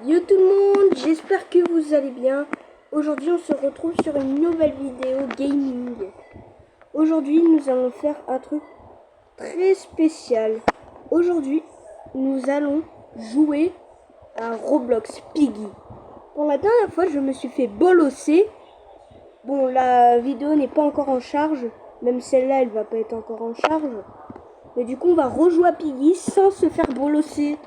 Yo tout le monde, j'espère que vous allez bien. Aujourd'hui on se retrouve sur une nouvelle vidéo gaming. Aujourd'hui nous allons faire un truc très spécial. Aujourd'hui nous allons jouer à Roblox Piggy. Pour la dernière fois je me suis fait bolosser. Bon, la vidéo n'est pas encore en charge, même celle-là elle va pas être encore en charge. Mais du coup on va rejouer à Piggy sans se faire bolosser.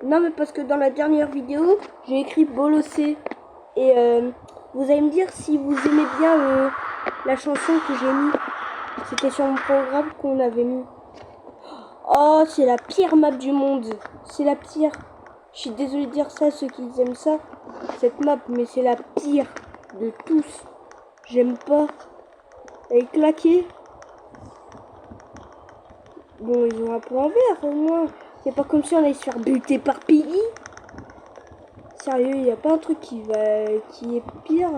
Non mais parce que dans la dernière vidéo, j'ai écrit bolosser. Et vous allez me dire si vous aimez bien la chanson que j'ai mis. C'était sur mon programme qu'on avait mis. Oh, c'est la pire map du monde. C'est la pire. Je suis désolé de dire ça à ceux qui aiment ça. Cette map, mais c'est la pire de tous. J'aime pas. Elle est claquée. Bon, ils ont un point vert au moins. C'est pas comme si on allait se faire buter par Piggy. Sérieux, il n'y a pas un truc qui est pire.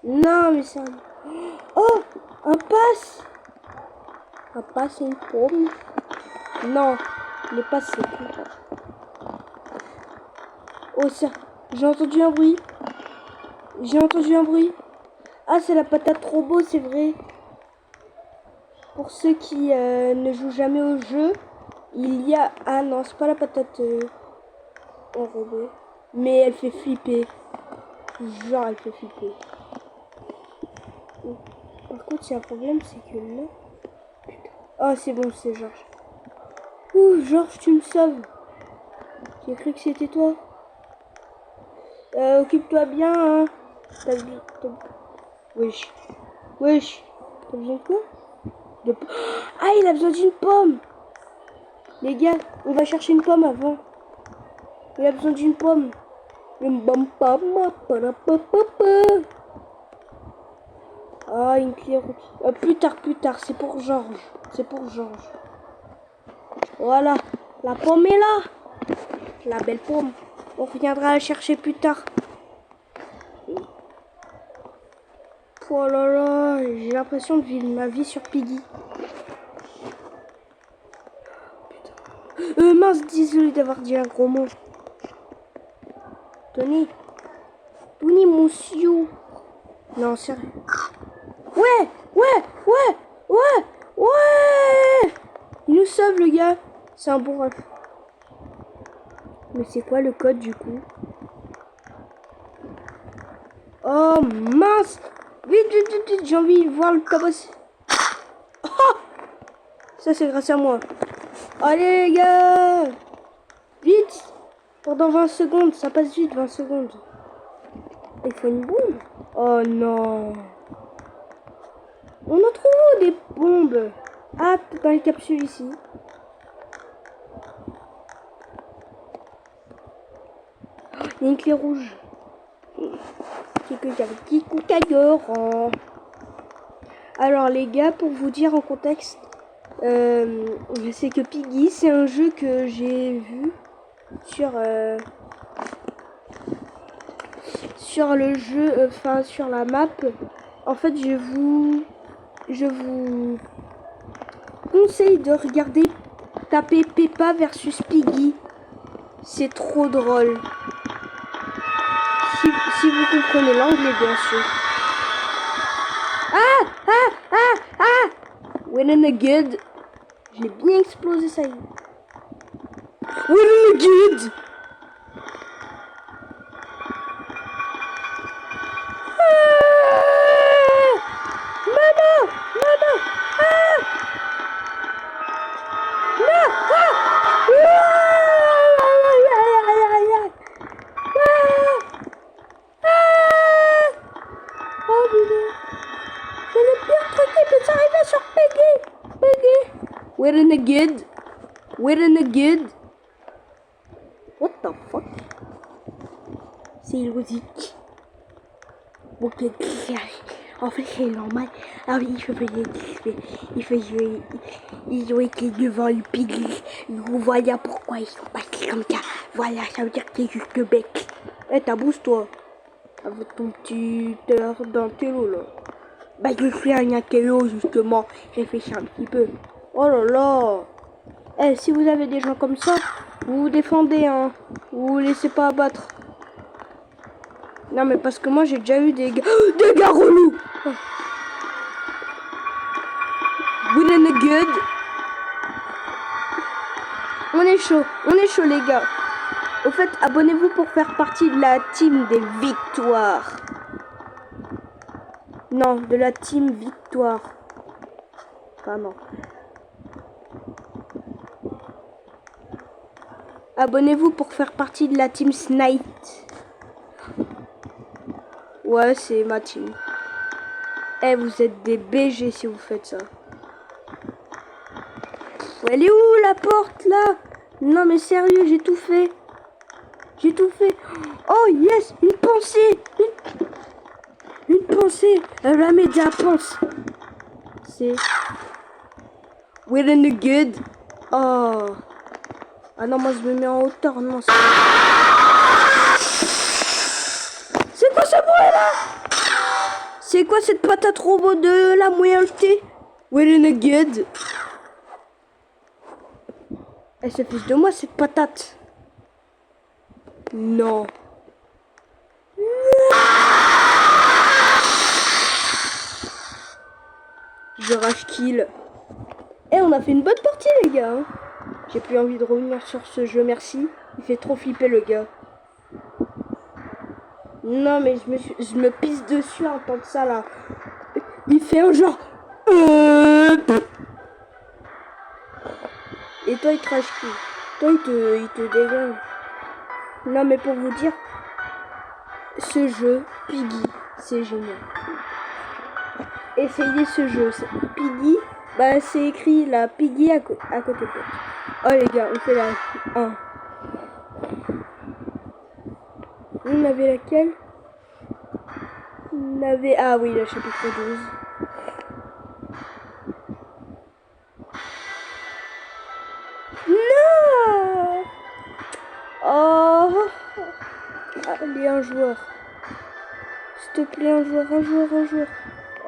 Non, mais sérieux. Oh, un pass. Un pass et une pomme. Non, les passes c'est cool. Oh, ça, j'ai entendu un bruit. J'ai entendu un bruit. Ah, c'est la patate robot, c'est vrai. Pour ceux qui ne jouent jamais au jeu, il y a... Ah non, c'est pas la patate en robot. Mais elle fait flipper. Genre, elle fait flipper. Par contre, il y a un problème, c'est que là... Oh, c'est bon, c'est Georges. Ouh, Georges, tu me sauves. J'ai cru que c'était toi. Occupe-toi bien, hein. Wesh. Wesh. T'as besoin de quoi Ah, il a besoin d'une pomme. Les gars, on va chercher une pomme avant. Il a besoin d'une pomme. Une bonne pomme. Ah, une clé rouge. Plus tard. C'est pour Georges. C'est pour Georges. Voilà. La pomme est là. La belle pomme. On reviendra la chercher plus tard. Oh là là, j'ai l'impression de vivre ma vie sur Piggy. Putain. Mince, désolé d'avoir dit un gros mot. Tony, monsieur. Non, sérieux. Ouais. Il nous sauve, le gars. C'est un bon ref. Mais c'est quoi le code, du coup? Oh, mince. Vite, j'ai envie de voir le tabasser. Oh, ça, c'est grâce à moi. Allez, les gars. Vite. Pendant 20 secondes. Ça passe vite, 20 secondes. Il faut une bombe. Oh, non. On en trouve où des bombes? Ah, dans les capsules ici. Il y a une clé rouge. Alors les gars, pour vous dire en contexte, c'est que Piggy, c'est un jeu que j'ai vu sur le jeu, enfin sur la map. En fait, je vous conseille de regarder, taper Peppa versus Piggy. C'est trop drôle. Si vous comprenez l'anglais, bien sûr. Win in a good. J'ai bien explosé ça. Win in a good. Maman. Oh putain. C'est le pire truc qui peut s'arriver sur Piggy. We're in a good. What the fuck? C'est logique. Bon, en fait, c'est normal. Ah oui, il faut jouer devant le Piggy. Vous voyez pourquoi ils sont passés comme ça. Voilà, ça veut dire que c'est juste le bec. Eh, t'abousse-toi. Avec ton petit air d'intello, là. Bah, je suis un intello, justement. Réfléchis un petit peu. Oh là là. Eh, si vous avez des gens comme ça, Vous vous défendez, hein. Vous vous laissez pas abattre. Non, mais parce que moi, j'ai déjà eu des gars... des gars relous. Good and good. On est chaud, les gars. Au fait, abonnez-vous pour faire partie de la team des victoires. Non, de la team victoire. Enfin, non. Abonnez-vous pour faire partie de la team Snipe. Ouais, c'est ma team. Eh, vous êtes des BG si vous faites ça. Elle est où la porte là? Non mais sérieux, j'ai tout fait. J'ai tout fait. Oh yes, une pensée. Une pensée. La média pense. C'est... We're in the good. Oh. Ah non, moi je me mets en hauteur. Non, c'est quoi ce bruit là? C'est quoi cette patate robot de la moyenneté? We're in the good. Elle se fiche de moi cette patate. Non. Je rage kill. Eh, on a fait une bonne partie les gars. Hein. J'ai plus envie de revenir sur ce jeu, merci. Il fait trop flipper le gars. Non mais je me pisse dessus en tant que ça là. Il fait un genre... Et toi il crache qui? Toi il te dégage. Non mais pour vous dire, ce jeu, Piggy, c'est génial. Essayez ce jeu. Piggy, bah c'est écrit la Piggy à côté de toi. Oh les gars, on fait la 1. On avait laquelle? On avait... Ah oui, le chapitre 12. Non. Oh. Allez, un joueur. S'il te plaît, un joueur.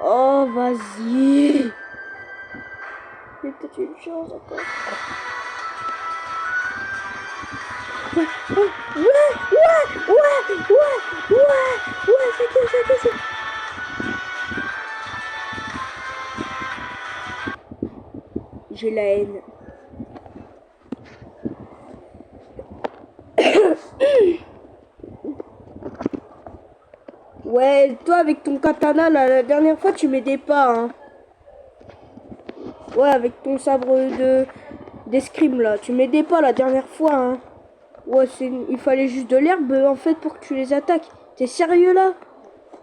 Oh, vas-y. Il y a peut-être une chance encore. Ouais, c'est. J'ai la haine. Ouais, toi avec ton katana là, la dernière fois tu m'aidais pas, hein. Ouais, avec ton sabre d'escrime là, tu m'aidais pas la dernière fois, hein. Ouais, il fallait juste de l'herbe en fait pour que tu les attaques. T'es sérieux là?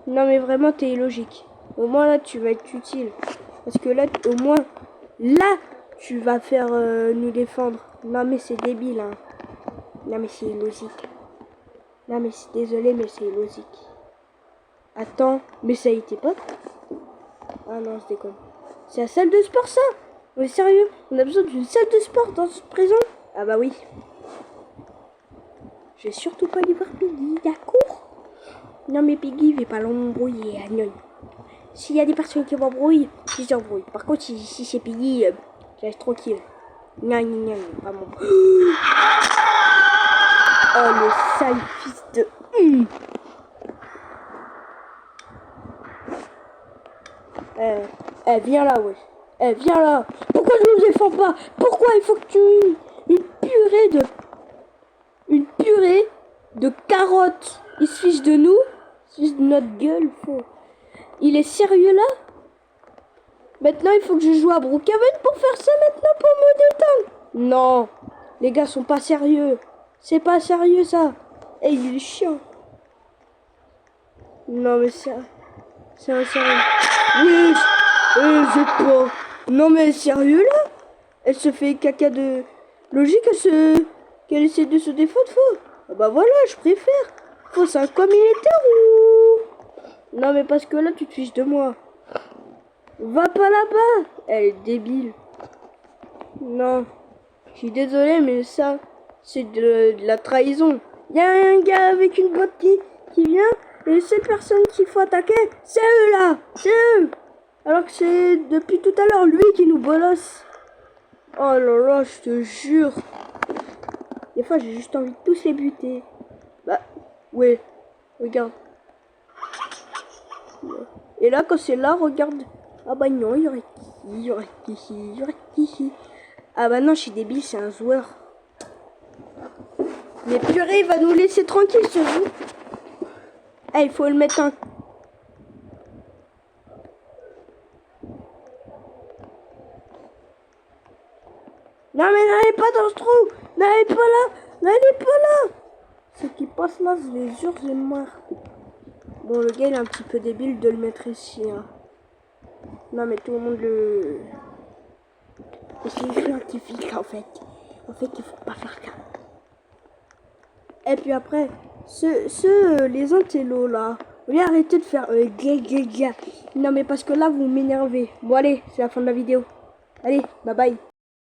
Non mais vraiment t'es illogique. Au moins là tu vas être utile. Parce que là, au moins, là tu vas faire nous défendre. Non mais c'est débile, hein. Non mais c'est illogique. Non mais c'est désolé mais c'est illogique. Attends, mais ça y était pas? Ah non, je déconne. C'est la salle de sport ça? On est sérieux? On a besoin d'une salle de sport dans ce présent? Ah bah oui. Je vais surtout pas aller voir Piggy, d'accord? Non mais Piggy, il va pas l'embrouiller, agnon. S'il y a des personnes qui m'embrouillent, je les embrouille. Par contre, si c'est Piggy, je reste tranquille. Gna gna gna, pas mon... Oh le sale fils de... Viens là, ouais. Viens là. Pourquoi je ne défends pas? Pourquoi il faut que tu aies une purée de carottes? Il se fiche de nous, il se fiche de notre gueule. Il est sérieux là? Maintenant, il faut que je joue à Brookhaven pour faire ça maintenant pour me détendre. Non, les gars sont pas sérieux. C'est pas sérieux ça. Et il est chiant. Non mais c'est un sérieux. Oui, j'ai pas. Non mais sérieux là? Elle se fait caca de... Logique qu'elle essaie de se défendre, faux. Ah bah voilà, je préfère. Faut c'est un quoi militaire ou... Non mais parce que là tu te fiches de moi. Va pas là-bas. Elle est débile. Non. Je suis désolé mais ça, c'est de la trahison. Il y a un gars avec une botte qui vient. Et les seules personnes qu'il faut attaquer, c'est eux là. C'est eux. Alors que c'est depuis tout à l'heure lui qui nous bolosse. Oh là là, je te jure. Des fois, j'ai juste envie de tous les buter. Bah, ouais, regarde. Et là, quand c'est là, regarde. Ah bah non, il y aurait qui, il y aurait qui, il y aurait qui. Ah bah non, je suis débile, c'est un joueur. Mais purée, il va nous laisser tranquille ce jeu. Ah, il faut le mettre en... Non mais n'allez pas dans ce trou. N'allez pas là. N'allez pas là. Ce qui passe là, je les jure, j'ai marre. Bon, le gars, il est un petit peu débile de le mettre ici. Hein. Non mais tout le monde le... C'est scientifique en fait. En fait, il faut pas faire ça. Et puis après, les intellos là, vous voulez arrêter de faire Non mais parce que là, vous m'énervez. Bon allez, c'est la fin de la vidéo. Allez, bye bye.